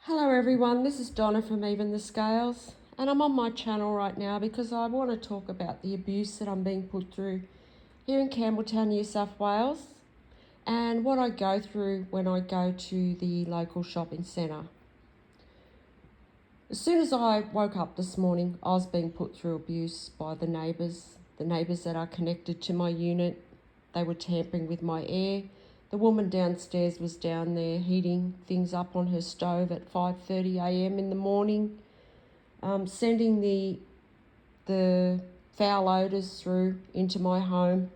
Hello everyone, this is Donna from Even the Scales, and I'm on my channel right now because I want to talk about the abuse that I'm being put through here in Campbelltown, New South Wales, and what I go through when I go to the local shopping centre. As soon as I woke up this morning, I was being put through abuse by the neighbours that are connected to my unit. They were tampering with my air. The woman downstairs was down there heating things up on her stove at 5:30 a.m. in the morning, sending the foul odours through into my home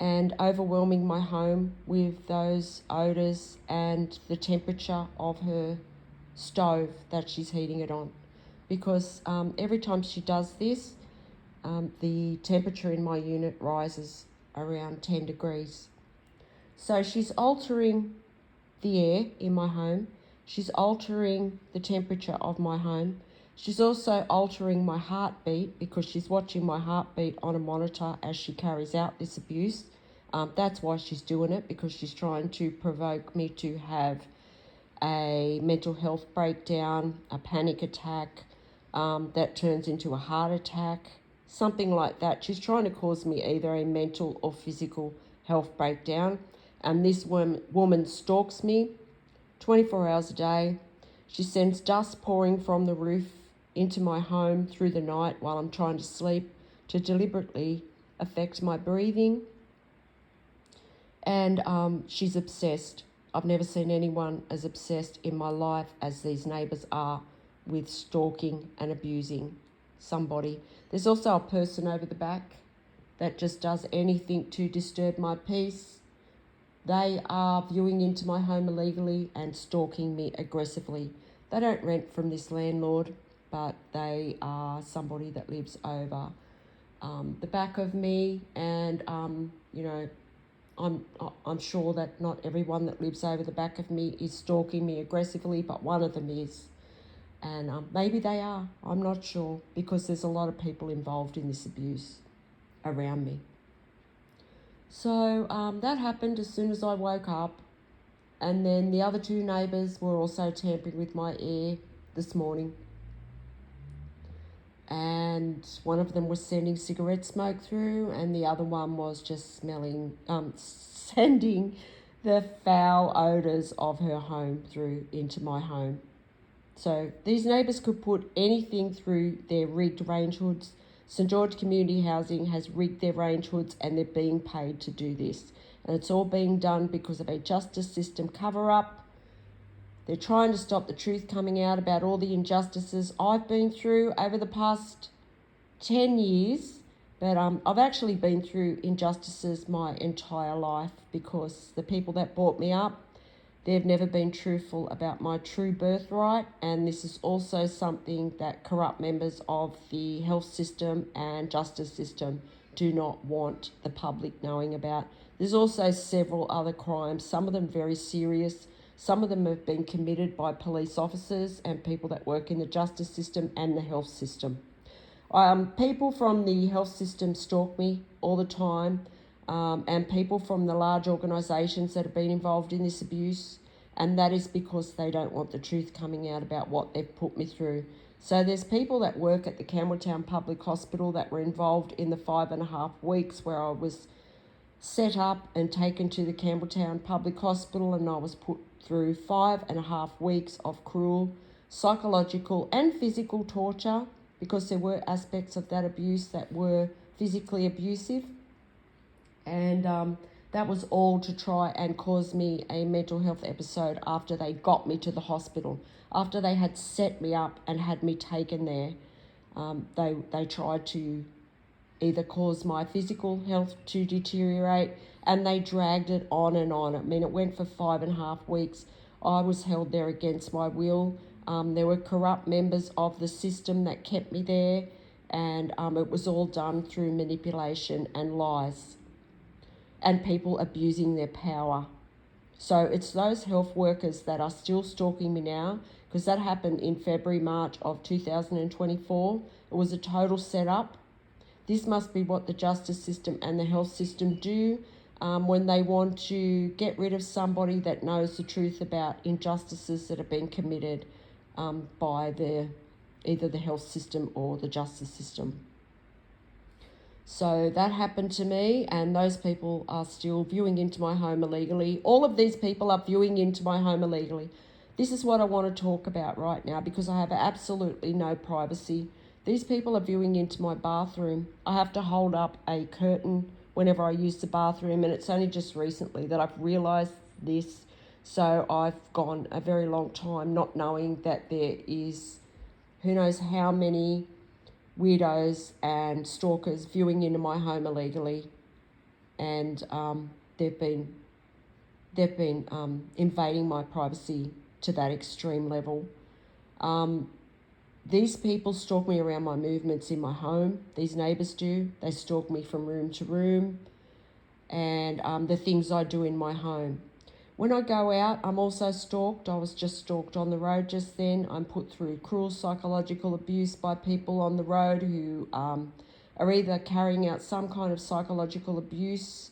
and overwhelming my home with those odours and the temperature of her stove that she's heating it on. Because every time she does this, the temperature in my unit rises around 10 degrees. So she's altering the air in my home. She's altering the temperature of my home. She's also altering my heartbeat because she's watching my heartbeat on a monitor as she carries out this abuse. That's why she's doing it, because she's trying to provoke me to have a mental health breakdown, a panic attack that turns into a heart attack, something like that. She's trying to cause me either a mental or physical health breakdown. And this woman stalks me 24 hours a day. She sends dust pouring from the roof into my home through the night while I'm trying to sleep to deliberately affect my breathing. And she's obsessed. I've never seen anyone as obsessed in my life as these neighbours are with stalking and abusing somebody. There's also a person over the back that just does anything to disturb my peace. They are viewing into my home illegally and stalking me aggressively. They don't rent from this landlord, but they are somebody that lives over the back of me. And, I'm sure that not everyone that lives over the back of me is stalking me aggressively, but one of them is. And maybe they are. I'm not sure, because there's a lot of people involved in this abuse around me. So that happened as soon as I woke up. And then the other two neighbours were also tampering with my air this morning. And one of them was sending cigarette smoke through, and the other one was just sending the foul odours of her home through into my home. So these neighbours could put anything through their rigged range hoods. St George Community Housing has rigged their range hoods, and they're being paid to do this. And it's all being done because of a justice system cover-up. They're trying to stop the truth coming out about all the injustices I've been through over the past 10 years. But I've actually been through injustices my entire life, because the people that brought me up, they've never been truthful about my true birthright, and this is also something that corrupt members of the health system and justice system do not want the public knowing about. There's also several other crimes, some of them very serious. Some of them have been committed by police officers and people that work in the justice system and the health system. People from the health system stalk me all the time. And people from the large organisations that have been involved in this abuse, and that is because they don't want the truth coming out about what they've put me through. So there's people that work at the Campbelltown Public Hospital that were involved in the 5.5 weeks where I was set up and taken to the Campbelltown Public Hospital, and I was put through 5.5 weeks of cruel psychological and physical torture, because there were aspects of that abuse that were physically abusive. And that was all to try and cause me a mental health episode after they got me to the hospital. After they had set me up and had me taken there, they tried to either cause my physical health to deteriorate, and they dragged it on and on. I mean, it went for 5.5 weeks. I was held there against my will. There were corrupt members of the system that kept me there, and it was all done through manipulation and lies, and people abusing their power. So it's those health workers that are still stalking me now, because that happened in February, March of 2024. It was a total setup. This must be what the justice system and the health system do when they want to get rid of somebody that knows the truth about injustices that have been committed by either the health system or the justice system. So that happened to me, and those people are still viewing into my home illegally. All of these people are viewing into my home illegally. This is what I want to talk about right now because I have absolutely no privacy. These people are viewing into my bathroom. I have to hold up a curtain whenever I use the bathroom, and it's only just recently that I've realised this. So I've gone a very long time not knowing that there is who knows how many weirdos and stalkers viewing into my home illegally, and they've been invading my privacy to that extreme level. These people stalk me around my movements in my home. These neighbours do. They stalk me from room to room, and the things I do in my home. When I go out, I'm also stalked. I was just stalked on the road just then. I'm put through cruel psychological abuse by people on the road who are either carrying out some kind of psychological abuse,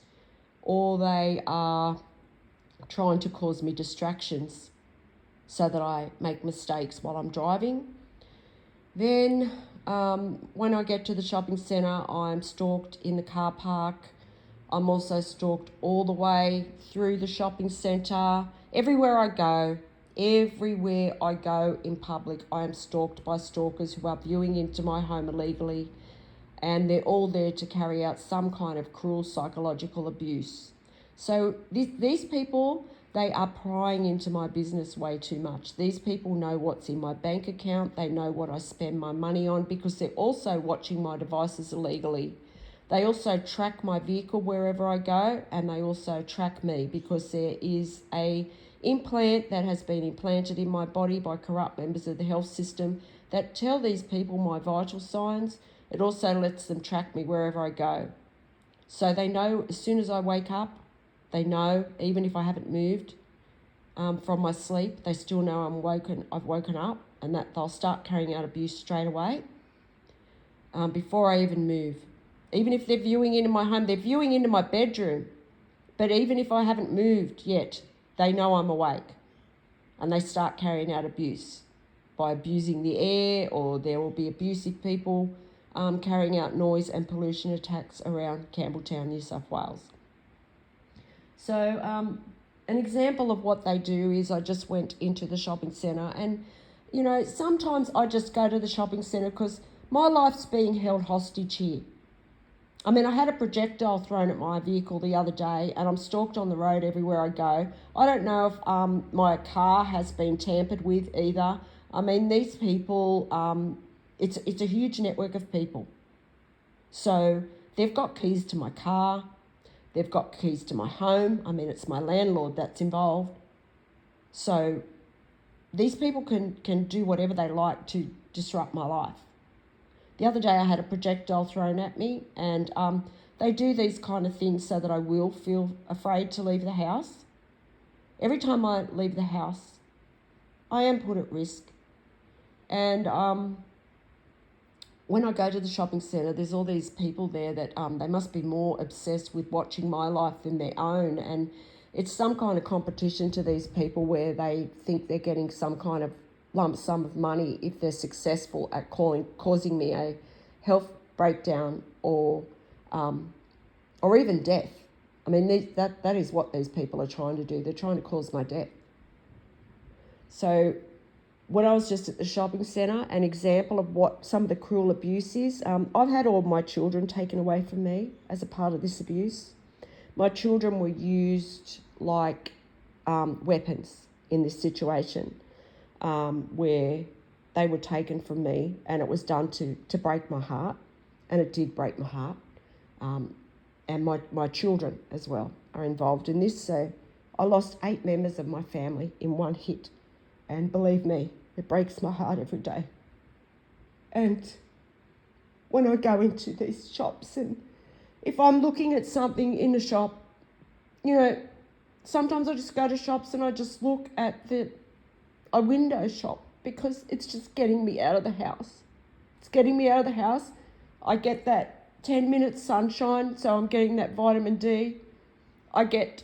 or they are trying to cause me distractions so that I make mistakes while I'm driving. Then when I get to the shopping centre, I'm stalked in the car park. I'm also stalked all the way through the shopping centre. Everywhere I go in public, I am stalked by stalkers who are viewing into my home illegally, and they're all there to carry out some kind of cruel psychological abuse. So these people, they are prying into my business way too much. These people know what's in my bank account. They know what I spend my money on because they're also watching my devices illegally. They also track my vehicle wherever I go, and they also track me because there is a implant that has been implanted in my body by corrupt members of the health system that tell these people my vital signs. It also lets them track me wherever I go. So they know as soon as I wake up, they know even if I haven't moved from my sleep, they still know I've woken up, and that they'll start carrying out abuse straight away before I even move. Even if they're viewing into my home, they're viewing into my bedroom. But even if I haven't moved yet, they know I'm awake. And they start carrying out abuse by abusing the air, or there will be abusive people carrying out noise and pollution attacks around Campbelltown, New South Wales. So an example of what they do is I just went into the shopping centre, and, you know, sometimes I just go to the shopping centre because my life's being held hostage here. I mean, I had a projectile thrown at my vehicle the other day, and I'm stalked on the road everywhere I go. I don't know if my car has been tampered with either. I mean, these people, it's a huge network of people. So they've got keys to my car. They've got keys to my home. I mean, it's my landlord that's involved. So these people can do whatever they like to disrupt my life. The other day I had a projectile thrown at me, and they do these kind of things so that I will feel afraid to leave the house. Every time I leave the house, I am put at risk. And when I go to the shopping centre, there's all these people there that they must be more obsessed with watching my life than their own. And it's some kind of competition to these people where they think they're getting some kind of lump sum of money if they're successful at causing me a health breakdown or even death. I mean, that is what these people are trying to do. They're trying to cause my death. So when I was just at the shopping centre, an example of what some of the cruel abuse is, I've had all my children taken away from me as a part of this abuse. My children were used like weapons in this situation. Where they were taken from me, and it was done to break my heart, and it did break my heart. And my children as well are involved in this. So I lost 8 members of my family in one hit, and believe me, it breaks my heart every day. And when I go into these shops, and if I'm looking at something in the shop, you know, sometimes I just go to shops and I just look at a window shop because it's just getting me out of the house. It's getting me out of the house. I get that 10-minute sunshine, so I'm getting that vitamin D. I get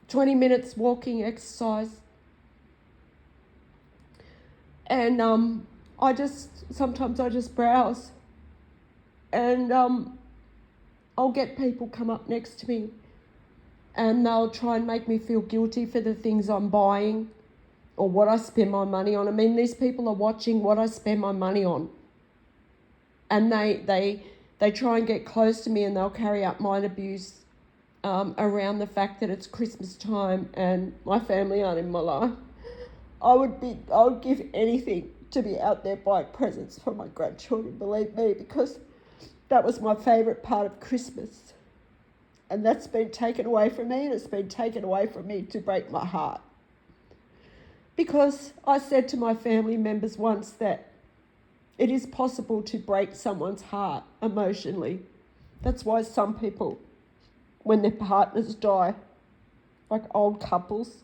20 minutes walking exercise. And sometimes I just browse. And I'll get people come up next to me and they'll try and make me feel guilty for the things I'm buying or what I spend my money on. I mean, these people are watching what I spend my money on. And they try and get close to me and they'll carry out mind abuse around the fact that it's Christmas time and my family aren't in my life. I would give anything to be out there buying presents for my grandchildren, believe me, because that was my favourite part of Christmas. And that's been taken away from me, and it's been taken away from me to break my heart. Because I said to my family members once that it is possible to break someone's heart emotionally. That's why some people, when their partners die, like old couples,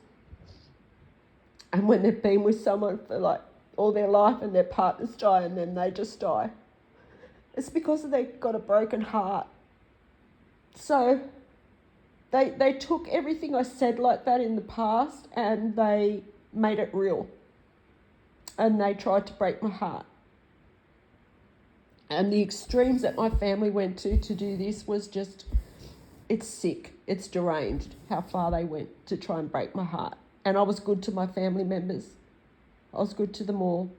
and when they've been with someone for like all their life and their partners die and then they just die, it's because they've got a broken heart. So they took everything I said like that in the past and they made it real. And they tried to break my heart. And the extremes that my family went to do this was just, it's sick, it's deranged how far they went to try and break my heart. And I was good to my family members. I was good to them all.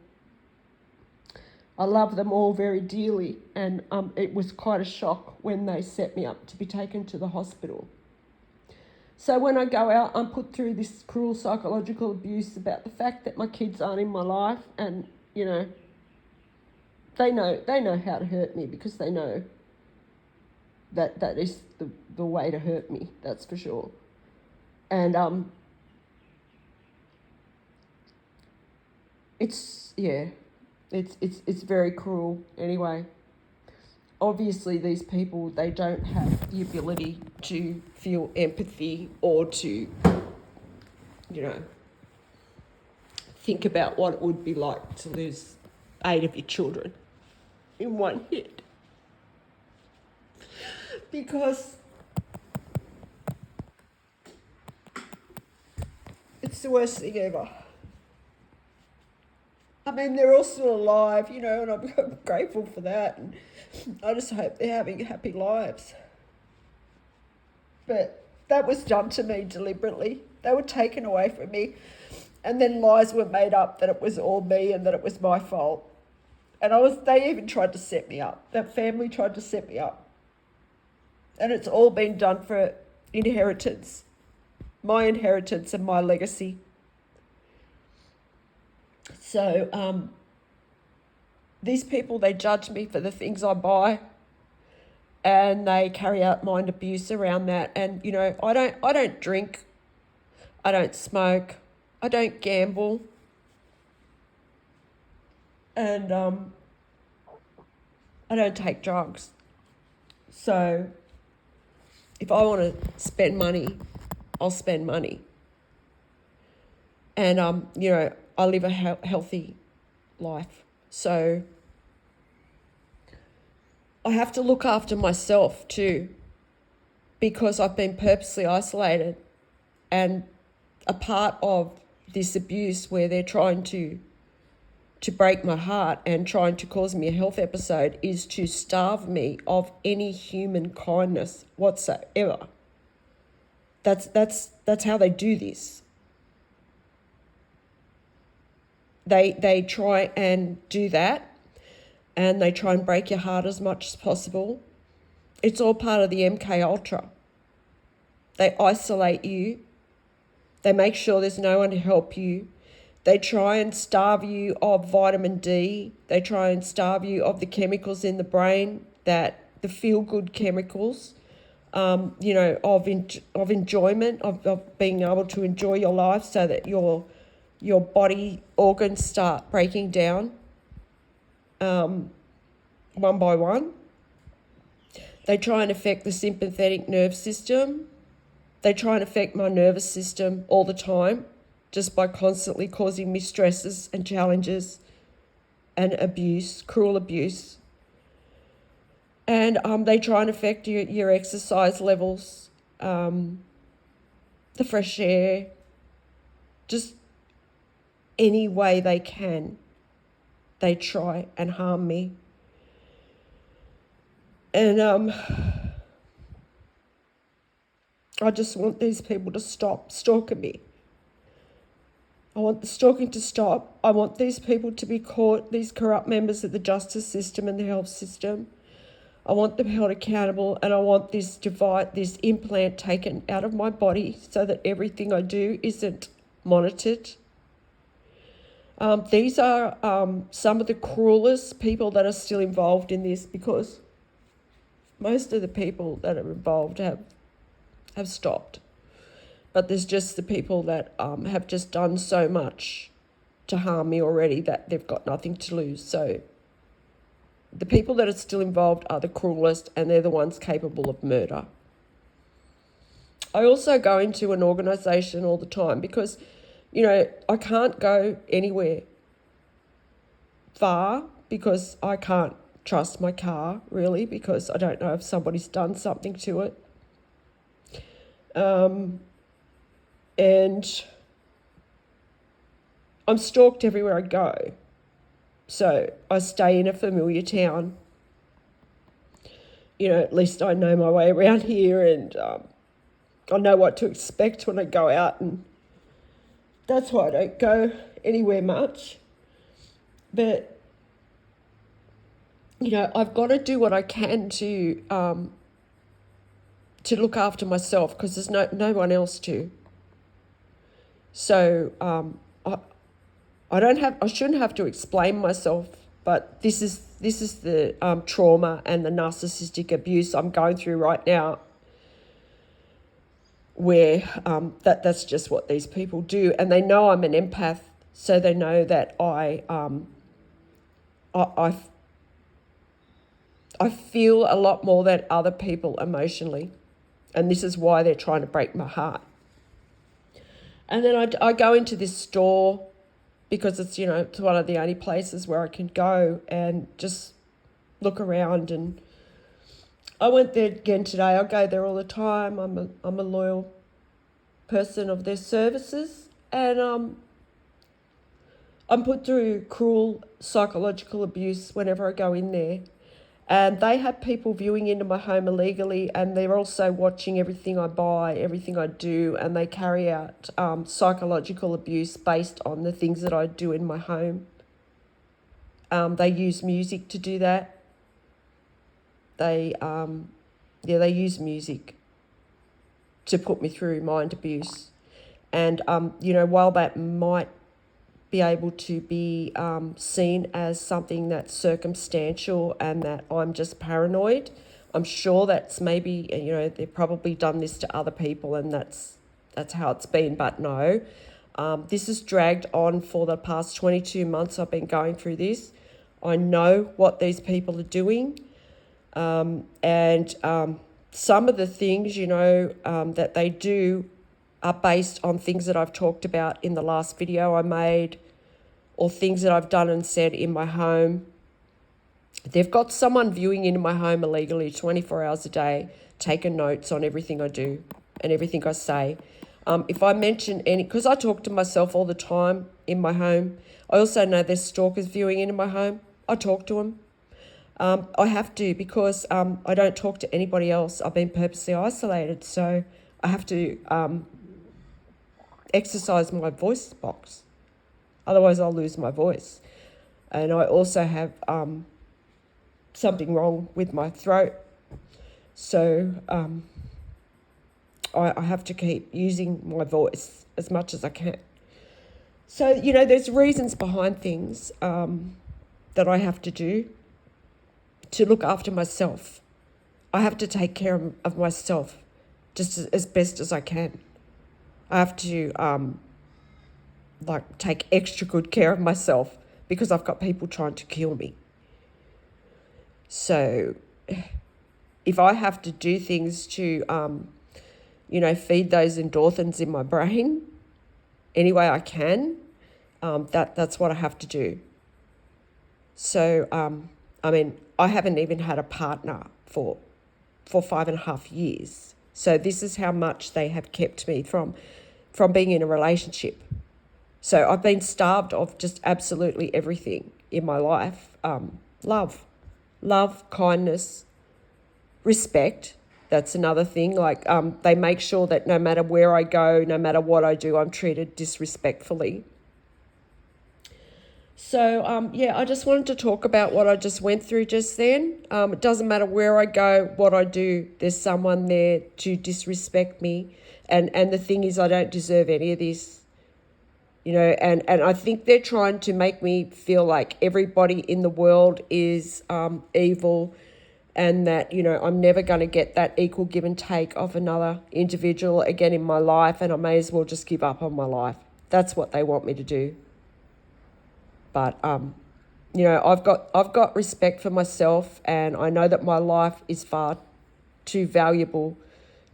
I love them all very dearly, and it was quite a shock when they set me up to be taken to the hospital. So when I go out, I'm put through this cruel psychological abuse about the fact that my kids aren't in my life, and, you know, they know how to hurt me because they know that is the way to hurt me, that's for sure. And it's very cruel anyway. Obviously these people, they don't have the ability to feel empathy or to, you know, think about what it would be like to lose 8 of your children in one hit. Because it's the worst thing ever. I mean, they're all still alive, you know, and I'm grateful for that. And I just hope they're having happy lives. But that was done to me deliberately. They were taken away from me. And then lies were made up that it was all me and that it was my fault. And they even tried to set me up. That family tried to set me up. And it's all been done for inheritance. My inheritance and my legacy. So these people, they judge me for the things I buy, and they carry out mind abuse around that. And you know, I don't drink, I don't smoke, I don't gamble, and I don't take drugs. So if I want to spend money, I'll spend money. And you know, I live a healthy life. So I have to look after myself too, because I've been purposely isolated. And a part of this abuse where they're trying to break my heart and trying to cause me a health episode is to starve me of any human kindness whatsoever. That's how they do this. They try and do that, and they try and break your heart as much as possible. It's all part of the MK Ultra. They isolate you. They make sure there's no one to help you. They try and starve you of vitamin D. They try and starve you of the chemicals in the brain, the feel-good chemicals, you know, of enjoyment, of being able to enjoy your life so that your body organs start breaking down one by one. They try and affect the sympathetic nerve system. They try and affect my nervous system all the time just by constantly causing me stresses and challenges and abuse, cruel abuse. And they try and affect your exercise levels the fresh air, just any way they can, they try and harm me. And I just want these people to stop stalking me. I want the stalking to stop. I want these people to be caught, these corrupt members of the justice system and the health system. I want them held accountable, and I want this implant taken out of my body so that everything I do isn't monitored. These are some of the cruelest people that are still involved in this, because most of the people that are involved have stopped. But there's just the people that have just done so much to harm me already that they've got nothing to lose. So the people that are still involved are the cruelest, and they're the ones capable of murder. I also go into an organisation all the time because, I can't go anywhere far because I can't trust my car, really, because I don't know if somebody's done something to it. And I'm stalked everywhere I go. So I stay in a familiar town. At least I know my way around here, and I know what to expect when I go out, and that's why I don't go anywhere much. But, I've got to do what I can to look after myself, because there's no one else to. So I shouldn't have to explain myself, but this is the trauma and the narcissistic abuse I'm going through right now, where that's just what these people do, and they know I'm an empath, so they know that I feel a lot more than other people emotionally, and this is why they're trying to break my heart. And then I go into this store because it's, it's one of the only places where I can go and just look around. And I went there again today. I go there all the time. I'm a loyal person of their services. And I'm put through cruel psychological abuse whenever I go in there. And they have people viewing into my home illegally, and they're also watching everything I buy, everything I do, and they carry out psychological abuse based on the things that I do in my home. They use music to do that. They use music to put me through mind abuse. And, while that might be able to be seen as something that's circumstantial and that I'm just paranoid, I'm sure that's maybe, they've probably done this to other people and that's how it's been. But no, this has dragged on for the past 22 months I've been going through this. I know what these people are doing, and some of the things, that they do are based on things that I've talked about in the last video I made, or things that I've done and said in my home. They've got someone viewing into my home illegally 24 hours a day, taking notes on everything I do and everything I say. If I mention any, because I talk to myself all the time in my home. I also know there's stalkers viewing into my home. I talk to them. I have to, because I don't talk to anybody else. I've been purposely isolated, so I have to exercise my voice box. Otherwise, I'll lose my voice. And I also have something wrong with my throat. So I have to keep using my voice as much as I can. So, there's reasons behind things that I have to do to look after myself. I have to take care of myself just as best as I can. I have to take extra good care of myself because I've got people trying to kill me. So if I have to do things to, feed those endorphins in my brain any way I can, that's what I have to do. So, I haven't even had a partner for 5.5 years. So this is how much they have kept me from being in a relationship. So I've been starved of just absolutely everything in my life. Love, kindness, respect. That's another thing. Like they make sure that no matter where I go, no matter what I do, I'm treated disrespectfully. So, yeah, I just wanted to talk about what I just went through just then. It doesn't matter where I go, what I do, there's someone there to disrespect me. And the thing is, I don't deserve any of this. You know, and I think they're trying to make me feel like everybody in the world is evil, and that, you know, I'm never going to get that equal give and take of another individual again in my life, and I may as well just give up on my life. That's what they want me to do. But, you know, I've got respect for myself, and I know that my life is far too valuable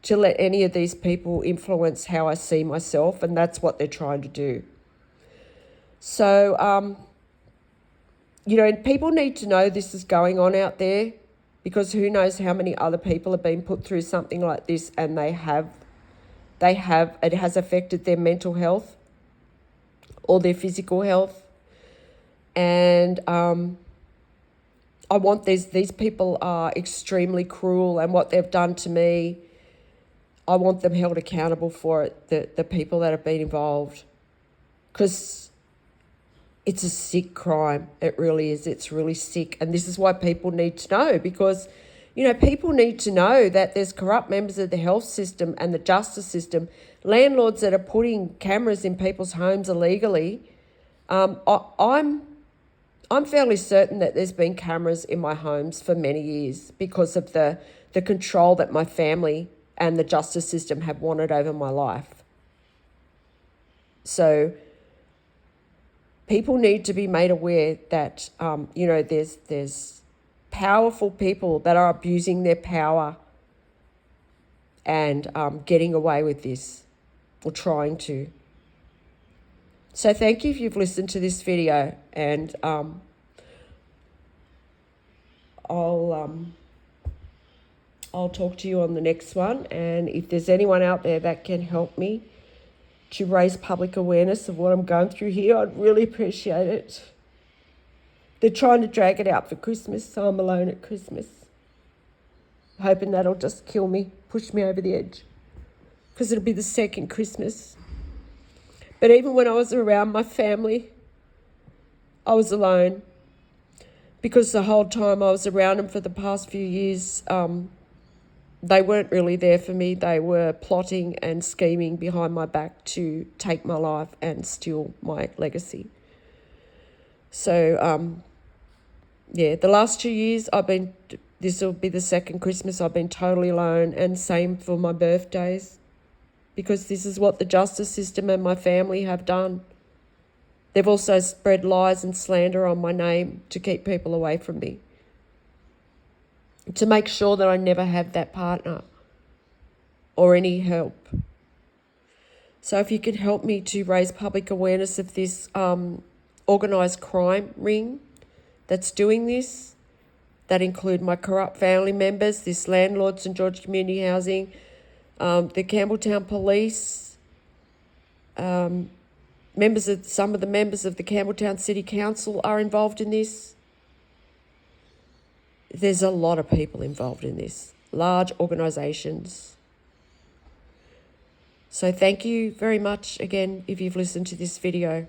to let any of these people influence how I see myself, and that's what they're trying to do. So, you know, people need to know this is going on out there, because who knows how many other people have been put through something like this, and it has affected their mental health or their physical health. And I want these people are extremely cruel, and what they've done to me, I want them held accountable for it, the people that have been involved, because it's a sick crime. It really is. It's really sick. And this is why people need to know, because, you know, people need to know that there's corrupt members of the health system and the justice system, landlords that are putting cameras in people's homes illegally. I'm fairly certain that there's been cameras in my homes for many years because of the control that my family and the justice system have wanted over my life. So people need to be made aware that, you know, there's powerful people that are abusing their power and getting away with this, or trying to. So thank you if you've listened to this video, and I'll talk to you on the next one. And if there's anyone out there that can help me to raise public awareness of what I'm going through here, I'd really appreciate it. They're trying to drag it out for Christmas, so I'm alone at Christmas, hoping that'll just kill me, push me over the edge, because it'll be the second Christmas. But even when I was around my family, I was alone, because the whole time I was around them for the past few years, they weren't really there for me. They were plotting and scheming behind my back to take my life and steal my legacy. So, yeah, the last 2 years this will be the second Christmas I've been totally alone, and same for my birthdays, because this is what the justice system and my family have done. They've also spread lies and slander on my name to keep people away from me, to make sure that I never have that partner or any help. So if you could help me to raise public awareness of this organised crime ring that's doing this, that include my corrupt family members, this landlord, St George Community Housing, the Campbelltown Police, some of the members of the Campbelltown City Council are involved in this. There's a lot of people involved in this, large organisations. So thank you very much again if you've listened to this video.